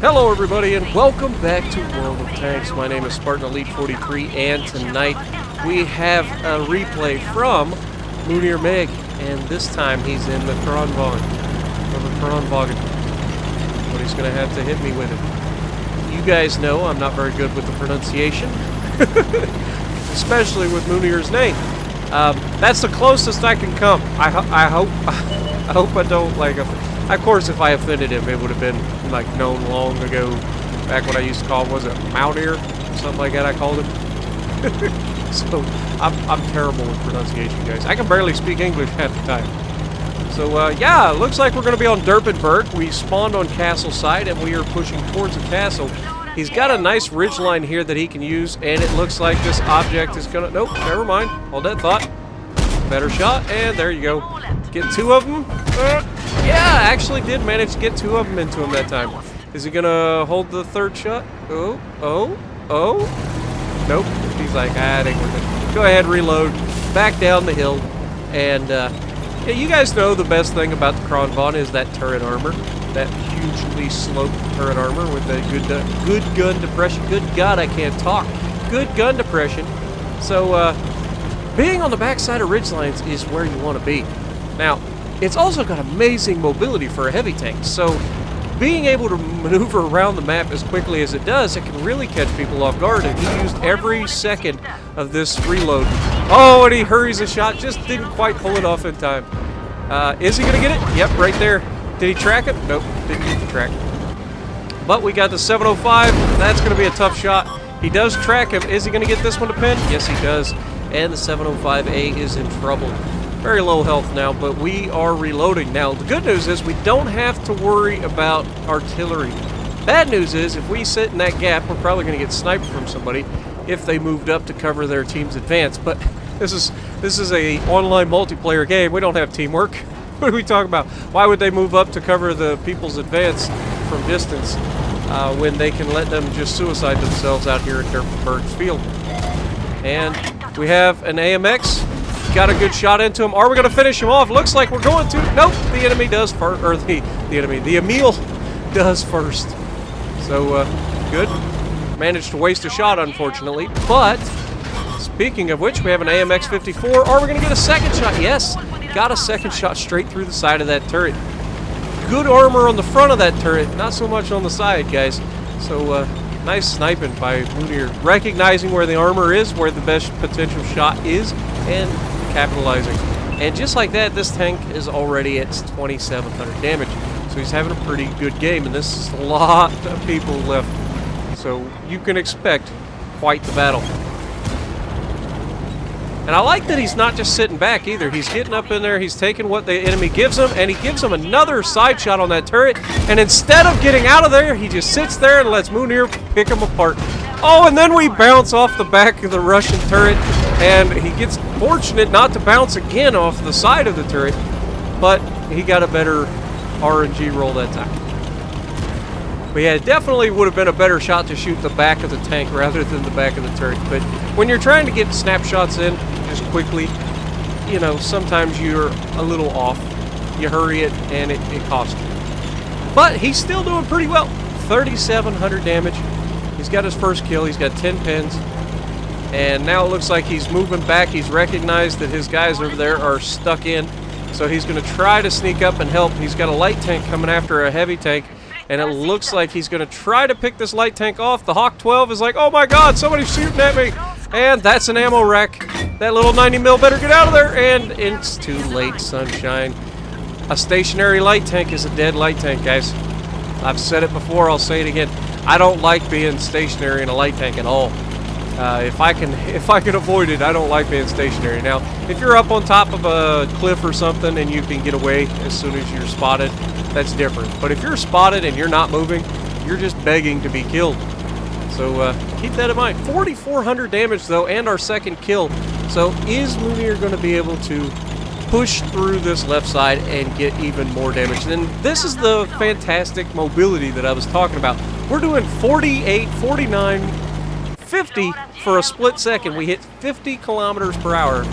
Hello everybody and welcome back to World of Tanks. My name is Spartan Elite 43 and tonight we have a replay from Mounir Meg, and this time he's in the Kranvagn, or the Kranvagn, but he's going to have to hit me with it. You guys know I'm not very good with the pronunciation, especially with Mounir's name. That's the closest I can come. I hope I don't Of course, if I offended him, it would have been like known long ago. Back when I used to call him, was it Mounir? Something like that I called him. So I'm terrible with pronunciation, guys. I can barely speak English half the time. So yeah, looks like we're going to be on Derpenberg. We spawned on castle side and we are pushing towards the castle. He's got a nice ridge line here that he can use, and it looks like this object is going to... Nope, never mind. Hold that thought. Better shot, and there you go. Get two of them. Yeah, I actually did manage to get two of them into him that time. Is he gonna hold the third shot? Oh. Nope. He's like, it ain't worth it. Go ahead, reload. Back down the hill. And, yeah, you guys know the best thing about the Kranvagn is that turret armor. That hugely sloped turret armor with that good gun depression. Good God, I can't talk. Good gun depression. So, being on the backside of ridgelines is where you want to be. Now, it's also got amazing mobility for a heavy tank, so being able to maneuver around the map as quickly as it does, it can really catch people off guard, and he used every second of this reload. Oh, and he hurries a shot, just didn't quite pull it off in time. Is he going to get it? Yep, right there. Did he track it? Nope, didn't get the track. But we got the 705. That's going to be a tough shot. He does track him. Is he going to get this one to pin? Yes, he does. And the 705A is in trouble. Very low health now, but we are reloading. Now, the good news is we don't have to worry about artillery. Bad news is, if we sit in that gap, we're probably going to get sniped from somebody if they moved up to cover their team's advance. But this is a online multiplayer game. We don't have teamwork. What are we talking about? Why would they move up to cover the people's advance from distance when they can let them just suicide themselves out here at Derpenberg's field? And we have an AMX. Got a good shot into him. Are we going to finish him off? Looks like we're going to. Nope, the enemy does first, or the Emil does first. So, good. Managed to waste a shot, unfortunately. But, speaking of which, we have an AMX 54. Are we going to get a second shot? Yes, got a second shot straight through the side of that turret. Good armor on the front of that turret, not so much on the side, guys. So, nice sniping by Mounir. Recognizing where the armor is, where the best potential shot is, and capitalizing. And just like that, this tank is already at 2,700 damage. So he's having a pretty good game, and this is a lot of people left. So you can expect quite the battle. And I like that he's not just sitting back either. He's getting up in there, he's taking what the enemy gives him, and he gives him another side shot on that turret. And instead of getting out of there, he just sits there and lets Mounir pick him apart. Oh, and then we bounce off the back of the Russian turret, and he gets fortunate not to bounce again off the side of the turret, but he got a better RNG roll that time. But yeah, it definitely would have been a better shot to shoot the back of the tank rather than the back of the turret. But when you're trying to get snapshots in just quickly, you know, sometimes you're a little off. You hurry it, and it costs you. But he's still doing pretty well. 3,700 damage. He's got his first kill. He's got 10 pins. And now it looks like he's moving back. He's recognized that his guys over there are stuck in. So he's going to try to sneak up and help. He's got a light tank coming after a heavy tank. And it looks like he's going to try to pick this light tank off. The Hawk 12 is like, oh my God, somebody's shooting at me. And that's an ammo wreck. That little 90 mil better get out of there. And it's too late, sunshine. A stationary light tank is a dead light tank, guys. I've said it before, I'll say it again. I don't like being stationary in a light tank at all. If I can avoid it, I don't like being stationary. Now, if you're up on top of a cliff or something and you can get away as soon as you're spotted, that's different. But if you're spotted and you're not moving, you're just begging to be killed. So keep that in mind. 4,400 damage though, and our second kill. So is Mounir going to be able to push through this left side and get even more damage? And this is the fantastic mobility that I was talking about. We're doing 48, 49, 50 for a split second. We hit 50 kilometers per hour.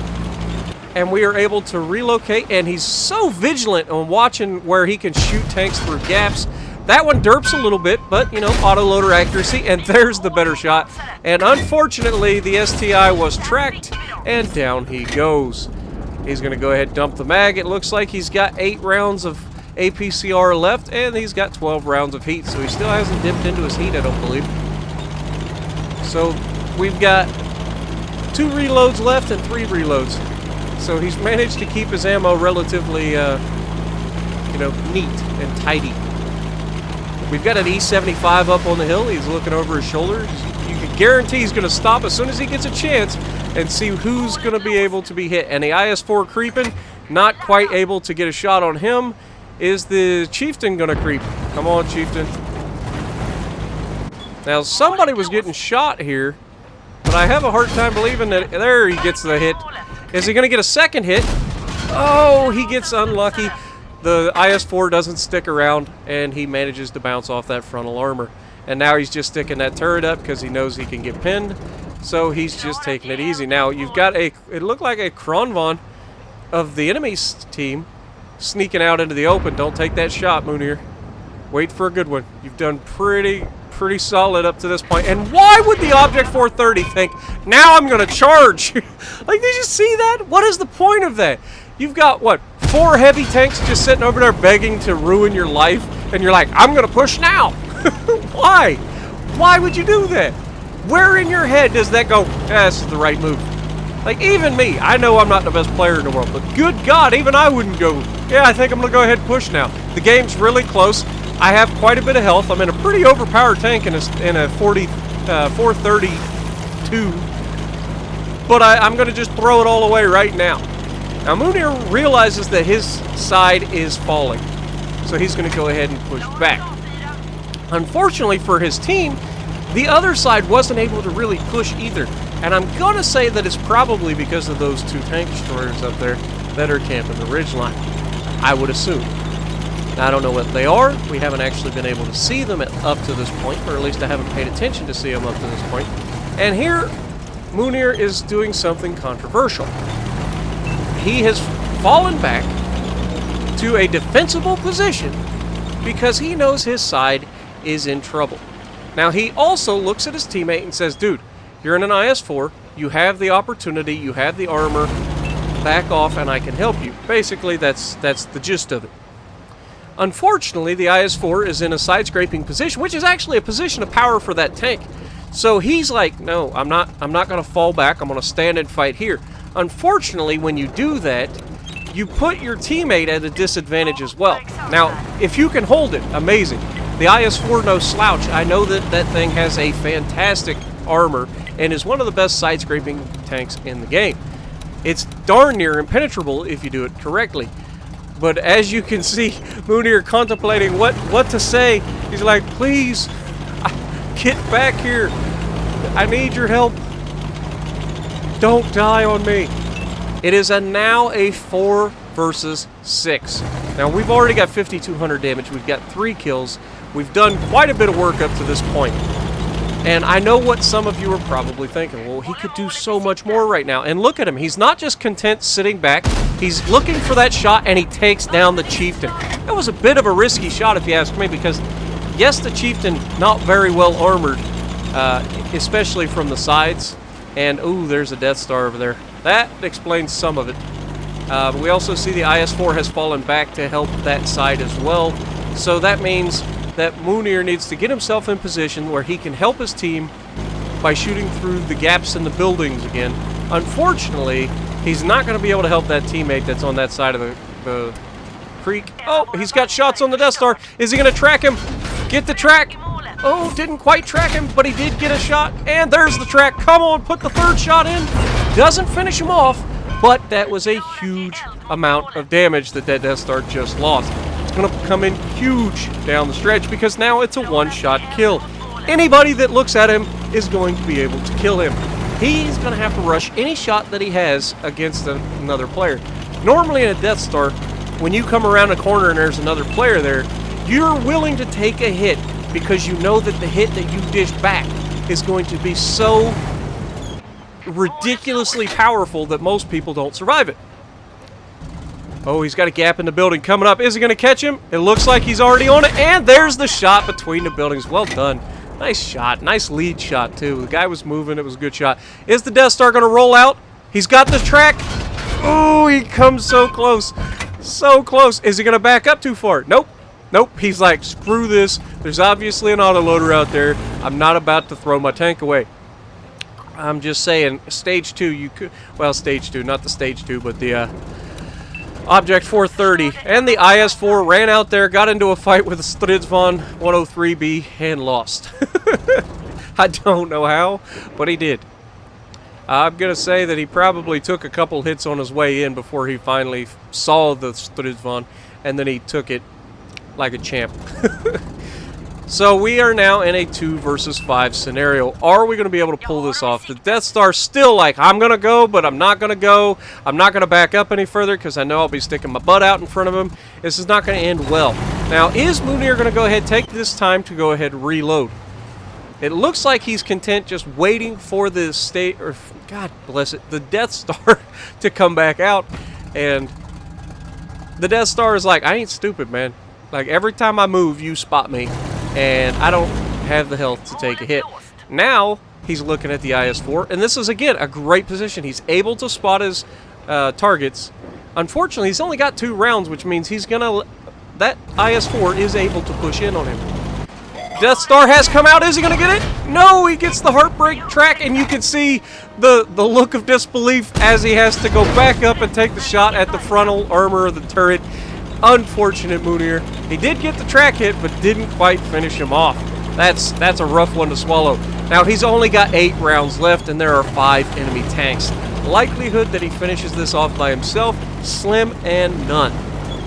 And we are able to relocate, and he's so vigilant on watching where he can shoot tanks through gaps, That one derps a little bit, but, you know, autoloader accuracy, and there's the better shot. And unfortunately, the STI was tracked, and down he goes. He's going to go ahead and dump the mag. It looks like he's got 8 rounds of APCR left, and he's got 12 rounds of heat, so he still hasn't dipped into his heat, I don't believe. So we've got 2 reloads left and 3 reloads. So he's managed to keep his ammo relatively, you know, neat and tidy. We've got an E75 up on the hill. He's looking over his shoulder. You can guarantee he's going to stop as soon as he gets a chance and see who's going to be able to be hit. And the IS-4 creeping, not quite able to get a shot on him. Is the Chieftain going to creep? Come on, Chieftain. Now, somebody was getting shot here, but I have a hard time believing that... There, he gets the hit. Is he going to get a second hit? Oh, he gets unlucky. The IS-4 doesn't stick around, and he manages to bounce off that frontal armor. And now he's just sticking that turret up because he knows he can get pinned. So he's just taking it easy. Now, you've got a... It looked like a Kranvagn of the enemy's team sneaking out into the open. Don't take that shot, Mounir. Wait for a good one. You've done pretty solid up to this point. And why would the Object 430 think, now I'm going to charge? Like, did you see that? What is the point of that? You've got, what, 4 heavy tanks just sitting over there begging to ruin your life, and you're like, I'm going to push now. Why? Why would you do that? Where in your head does that go, this is the right move? Like, even me, I know I'm not the best player in the world, but good God, even I wouldn't go, yeah, I think I'm going to go ahead and push now. The game's really close. I have quite a bit of health. I'm in a pretty overpowered tank in a 432. But I'm going to just throw it all away right now. Now, Mounir realizes that his side is falling. So he's going to go ahead and push back. Unfortunately for his team, the other side wasn't able to really push either. And I'm going to say that it's probably because of those 2 tank destroyers up there that are camping the ridgeline. I would assume. Now, I don't know what they are. We haven't actually been able to see them up to this point, or at least I haven't paid attention to see them up to this point. And here, Mounir is doing something controversial. He has fallen back to a defensible position because he knows his side is in trouble. Now, he also looks at his teammate and says, dude, you're in an IS-4, you have the opportunity, you have the armor, back off and I can help you. Basically, that's the gist of it. Unfortunately, the IS-4 is in a side-scraping position, which is actually a position of power for that tank. So he's like, no, I'm not going to fall back, I'm going to stand and fight here. Unfortunately, when you do that, you put your teammate at a disadvantage as well. Now, if you can hold it, amazing. The IS-4 no slouch. I know that that thing has a fantastic armor and is one of the best side-scraping tanks in the game. It's darn near impenetrable if you do it correctly. But as you can see, Mounir contemplating what to say. He's like, please, get back here. I need your help. Don't die on me. It is now a 4 versus 6. Now, we've already got 5,200 damage. We've got 3 kills. We've done quite a bit of work up to this point. And I know what some of you are probably thinking. Well, he could do so much more right now. And look at him. He's not just content sitting back. He's looking for that shot, and he takes down the Chieftain. That was a bit of a risky shot, if you ask me, because, yes, the Chieftain not very well armored, especially from the sides. And, ooh, there's a Death Star over there. That explains some of it. But we also see the IS-4 has fallen back to help that side as well. So that means that Mounir needs to get himself in position where he can help his team by shooting through the gaps in the buildings again. Unfortunately, he's not going to be able to help that teammate that's on that side of the creek. Oh, he's got shots on the Death Star. Is he going to track him? Get the track. Oh, didn't quite track him, but he did get a shot. And there's the track. Come on, put the 3rd shot in. Doesn't finish him off, but that was a huge amount of damage that Death Star just lost. It's going to come in huge down the stretch because now it's a 1-shot kill. Anybody that looks at him is going to be able to kill him. He's going to have to rush any shot that he has against another player. Normally in a Death Star, when you come around a corner and there's another player there, you're willing to take a hit because you know that the hit that you dish back is going to be so ridiculously powerful that most people don't survive it. Oh, he's got a gap in the building coming up. Is he going to catch him? It looks like he's already on it. And there's the shot between the buildings. Well done. Nice shot. Nice lead shot, too. The guy was moving. It was a good shot. Is the Death Star going to roll out? He's got the track. Oh, he comes so close. So close. Is he going to back up too far? Nope. Nope. He's like, screw this. There's obviously an autoloader out there. I'm not about to throw my tank away. I'm just saying, stage 2, you could... Well, stage 2. Not the stage 2, but the... Object 430 and the IS-4 ran out there, got into a fight with a Stridsvagn 103B and lost. I don't know how, but he did. I'm going to say that he probably took a couple hits on his way in before he finally saw the Stridsvagn, and then he took it like a champ. So we are now in a 2 versus 5 scenario. Are we going to be able to pull this off? The Death Star's still like, I'm going to go, but I'm not going to go. I'm not going to back up any further because I know I'll be sticking my butt out in front of him. This is not going to end well. Now, is Mounir going to go ahead and take this time to go ahead and reload? It looks like he's content just waiting for the state, or God bless it, the Death Star to come back out. And the Death Star is like, I ain't stupid, man. Like, every time I move, you spot me. And I don't have the health to take a hit. Now, he's looking at the IS-4, and this is, again, a great position. He's able to spot his targets. Unfortunately, he's only got 2 rounds, which means he's gonna... That IS-4 is able to push in on him. Death Star has come out. Is he gonna get it? No, he gets the heartbreak track, and you can see the look of disbelief as he has to go back up and take the shot at the frontal armor of the turret. Unfortunate Mounir. He did get the track hit, but didn't quite finish him off. That's a rough one to swallow. Now, he's only got 8 rounds left, and there are 5 enemy tanks. Likelihood that he finishes this off by himself, slim and none.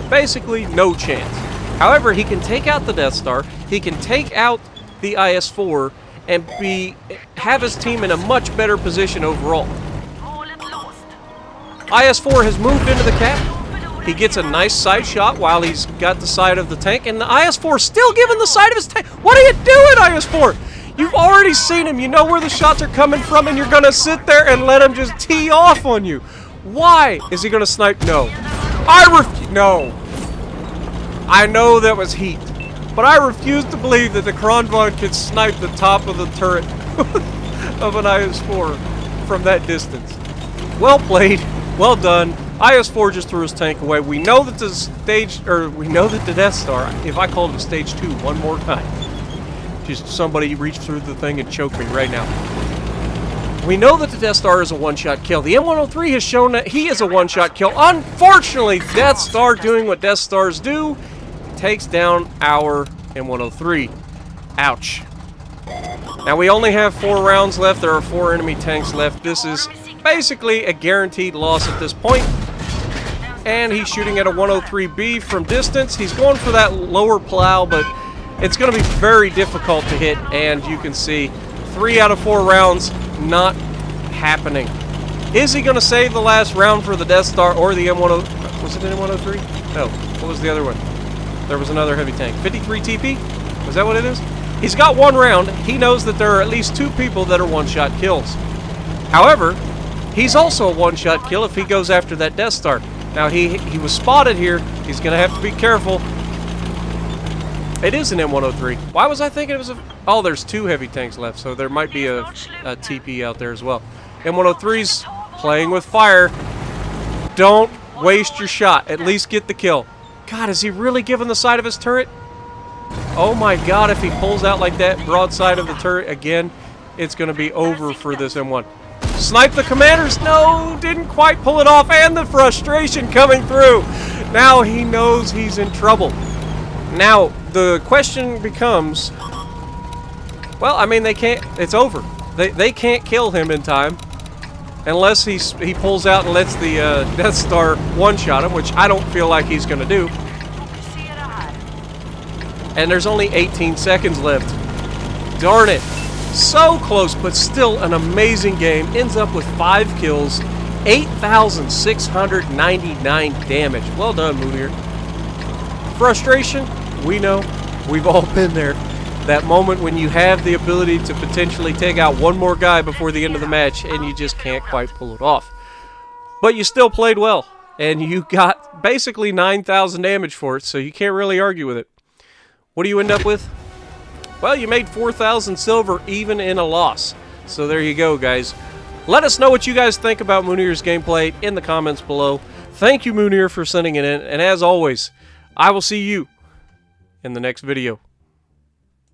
Basically, no chance. However, he can take out the Death Star, he can take out the IS-4, and have his team in a much better position overall. IS-4 has moved into the cap. He gets a nice side shot while he's got the side of the tank, and the IS-4 still giving the side of his tank. What are you doing, IS-4? You've already seen him. You know where the shots are coming from, and you're going to sit there and let him just tee off on you. Why? Is he going to snipe? No. No. I know that was heat, but I refuse to believe that the Kranvagn could snipe the top of the turret of an IS-4 from that distance. Well played. Well done. IS-4 just threw his tank away. We know that the Death Star, if I called it stage 2 one more time, just somebody reached through the thing and choked me right now. We know that the Death Star is a one-shot kill. The M103 has shown that he is a one-shot kill. Unfortunately, Death Star doing what Death Stars do, takes down our M103. Ouch. Now we only have 4 rounds left. There are 4 enemy tanks left. This is basically a guaranteed loss at this point. And he's shooting at a 103B from distance. He's going for that lower plow, but it's going to be very difficult to hit. And you can see 3 out of 4 rounds not happening. Is he going to save the last round for the Death Star or the M103? Was it an M103? No. What was the other one? There was another heavy tank. 53 TP? Was that what it is? He's got 1 round. He knows that there are at least 2 people that are one-shot kills. However, he's also a one-shot kill if he goes after that Death Star. Now, he was spotted here. He's going to have to be careful. It is an M103. Why was I thinking it was a... Oh, there's 2 heavy tanks left, so there might be a TP out there as well. M103's playing with fire. Don't waste your shot. At least get the kill. God, is he really giving the side of his turret? Oh my God, if he pulls out like that broadside of the turret again, it's going to be over for this M1. Snipe the commanders. No, didn't quite pull it off, and the frustration coming through. Now he knows he's in trouble. Now, the question becomes, well, I mean, they can't, it's over. They can't kill him in time unless he pulls out and lets the Death Star one-shot him, which I don't feel like he's going to do. And there's only 18 seconds left. Darn it. So close, but still an amazing game. Ends up with 5 kills, 8,699 damage. Well done, Mounir. Frustration, we know. We've all been there. That moment when you have the ability to potentially take out one more guy before the end of the match, and you just can't quite pull it off. But you still played well. and you got basically 9,000 damage for it, so you can't really argue with it. What do you end up with? Well, you made 4,000 silver even in a loss. So there you go, guys. Let us know what you guys think about Mounir's gameplay in the comments below. Thank you, Mounir, for sending it in, and as always, I will see you in the next video.